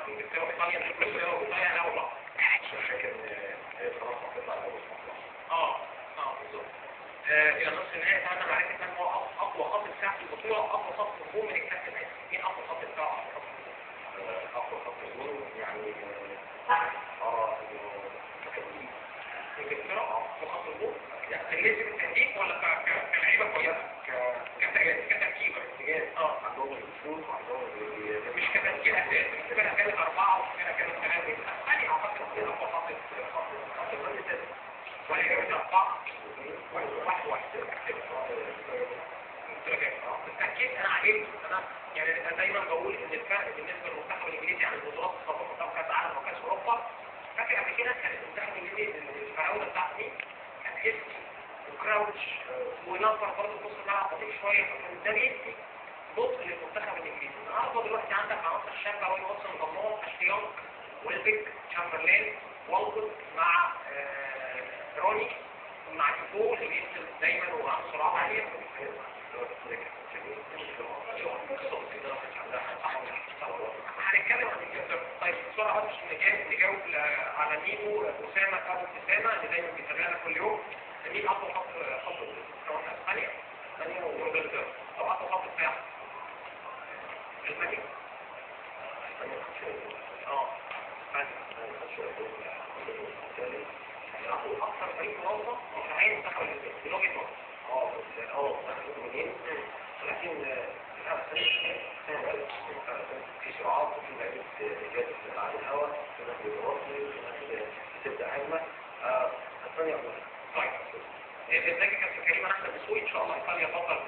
انجلترا وايطاليا انجلترا وايطاليا الاول بعض. عشان كده فرنسا هتطلع الاول. بالظبط. الى نصف النهائي اتمنى معرفه من هو اقوى خط دفاع في البطوله واقوى خط هجوم من الكاس النهائي. مين اقوى خط دفاع؟ اقوى خط هجوم يعني انجلترا وخط الهجوم يعني بالنسبه للتهديد ولا كلعيبه كويسه كتركيب عندهم الفلوس وعندهم مش كتركيب اساسي كده كانت 4 وكده كانت 3 ثاني اعتقد كده اقوى خط ولا جابت 4 واحد بالتاكيد انا عاجبني انا يعني انا دايما بقول ان الفرق بالنسبه للمنتخب الانجليزي عن البطولات السابقه او كاس عالم وكاس اوروبا فاكر قبل كده كان المنتخب الانجليزي الفراوده بتاعته دي كان هيستي وكراوتش ونفر برضه في نص الملعب بطيء شويه فكان ده بيدي بطء للمنتخب الانجليزي. النهارده دلوقتي عندك عناصر شابه وين واتسون ضمهم اشتياق ويلبيك تشامبرلين والكوت مع روني مع ديفو اللي بينزل دايما وعنده سرعات عاليه. هنتكلم عن انجلترا. طيب بسرعه بس نجاوب على مينو اسامه ابو اسامه اللي دايما بيتابعنا كل يوم. مين اقوى خط سواء اسبانيا وانجلترا او اقوى خط دفاع؟ المانيا. اكثر فريق في اوروبا دفاعيا منتخب الانجليزي من وجهه نظري. لكن في سرعات وفي لعيبه اجازه على الهواء تبدا هجمه اسبانيا. طيب ازيك يا كابتن كريم؟ احمد دسوقي ان شاء الله ايطاليا بطل